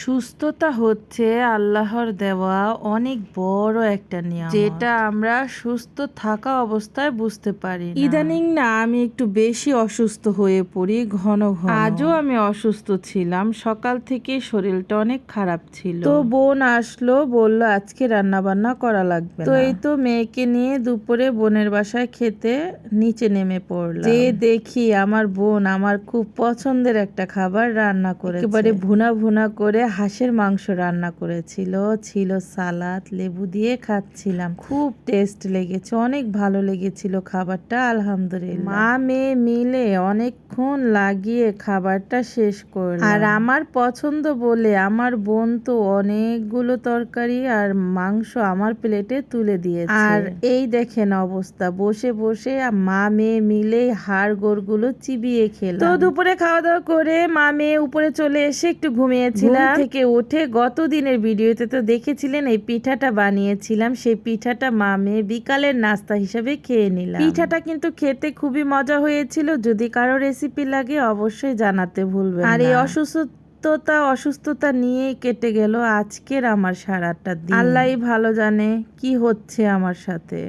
সুস্থতা হচ্ছে আল্লাহর দেওয়া অনেক বড় একটা নিয়ামত, যেটা আমরা সুস্থ থাকা অবস্থায় বুঝতে পারি না। ইদানিং না আমি একটু বেশি অসুস্থ হয়ে পড়ি ঘন ঘন। আজও আমি অসুস্থ ছিলাম, সকাল থেকে শরীরটা অনেক খারাপ ছিল। তো বোন আসলো, বলল আজকে রান্না বান্না করা লাগবে না। তো এই তো মেয়েকে নিয়ে দুপুরে বোনের বাসায় খেতে নিচে নেমে পড়লাম। যে দেখি আমার বোন আমার খুব পছন্দের একটা খাবার রান্না করেছে, একেবারে ভুনা ভুনা করে হাঁসের মাংস রান্না করেছিল, ছিল সালাদ, লেবু দিয়ে খাচ্ছিলাম। খুব টেস্ট লেগেছে, অনেক ভালো লেগেছিল খাবারটা, আলহামদুলিল্লাহ। মা মেয়ে মিলে অনেকক্ষণ লাগিয়ে খাবারটা শেষ করলাম। আর আমার পছন্দ বলে আমার বোন তো অনেকগুলো তরকারি আর মাংস আমার প্লেটে তুলে দিয়েছে। আর এই দেখেন অবস্থা, বসে বসে মা মেয়ে মিলে হাড় গোড়গুলো চিবিয়ে খেলাম। তো দুপুরে খাওয়া দাওয়া করে মা মেয়ে উপরে চলে এসে একটু ঘুমিয়েছিলাম। থেকে উঠে গত দিনের ভিডিওতে তো দেখেছিলেন এই পিঠাটা বানিয়েছিলাম, সেই পিঠাটা মা মেয়ে বিকালের নাস্তা হিসেবে খেয়ে নিলাম। পিঠাটা কিন্তু খেতে খুবই মজা হয়েছিল। যদি কারো রেসিপি লাগে অবশ্যই জানাতে ভুলবেন না। আর এই অসুস্থতা নিয়েই কেটে গেল আজকের আমার সারাটা দিন। আল্লাহই ভালো জানে কি হচ্ছে আমার সাথে।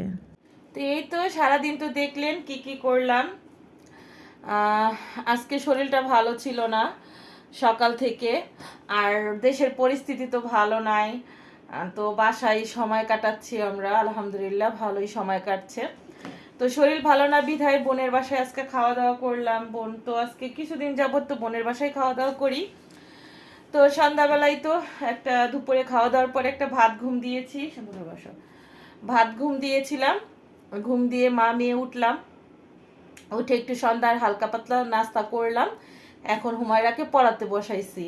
তো এই তো সারাদিন তো দেখলেন কি কি করলাম। আজকে শরীরটা ভালো ছিল না সকাল থেকে, আর দেশের পরিস্থিতি তো ভালো নাই, তো বাসায় সময় কাটাচ্ছি আমরা, আলহামদুলিল্লাহ ভালোই সময় কাটছে। তো শরীর ভালো না বিধায় বোনের বাসায় আজকে খাওয়া দাওয়া করলাম। বোন তো আজকে কিছুদিন যাবত তো বোনের বাসায় খাওয়া দাওয়া করি। তো সন্ধ্যাবেলায় তো একটা দুপুরে খাওয়া দাওয়ার পরে একটা ভাত ঘুম দিয়েছি, ভাত ঘুম দিয়েছিলাম, ঘুম দিয়ে মা মেয়ে উঠলাম, উঠে একটু সন্ধ্যার হালকা পাতলা নাস্তা করলাম। এখন হুমায়রাকে পড়াতে বসাইছি।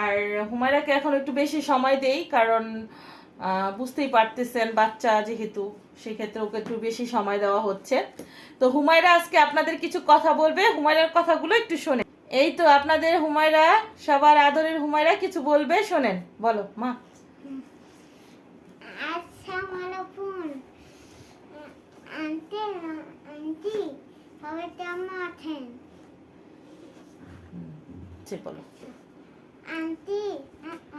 আর হুমায়রাকে এখন একটু বেশি সময় দেই, কারণ বুঝতেই পারতেছেন বাচ্চা যেহেতু, সেক্ষেত্রে ওকে একটু বেশি সময় দেওয়া হচ্ছে। তো হুমায়রা আজকে আপনাদের কিছু কথা বলবে, হুমায়রার কথাগুলো একটু শোনেন। এই তো আপনাদের হুমায়রা, সবার আদরের হুমায়রা কিছু বলবে, শোনেন। বলো মা। সবাই কেমন আছেন? বলো আন্টি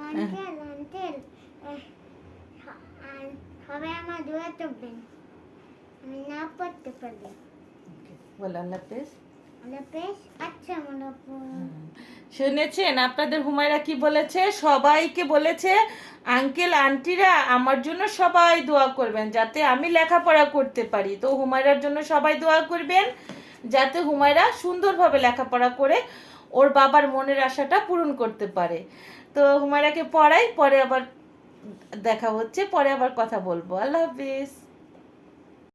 আঙ্কেল আঙ্কেল, সবাই আমার দোয়া করবেন, আমি না পড়তে পারি। বলো আল্লাহ হাফেজ। আল্লাহ হাফেজ। আচ্ছা মনে শুনেছেন আপনাদের হুমায়রা কি বলেছে? সবাইকে বলেছে আঙ্কেল আন্টিরা আমার জন্য সবাই দোয়া করবেন যাতে আমি লেখাপড়া করতে পারি। তো হুমায়রার জন্য সবাই দোয়া করবেন যাতে হুমায়রা সুন্দরভাবে লেখাপড়া করে ওর বাবার মনের আশাটা পূরণ করতে পারে। তো হুমায়রাকে পড়াই, পরে আবার দেখা হচ্ছে, পরে আবার কথা বলবো। আল্লাহ হাফেজ।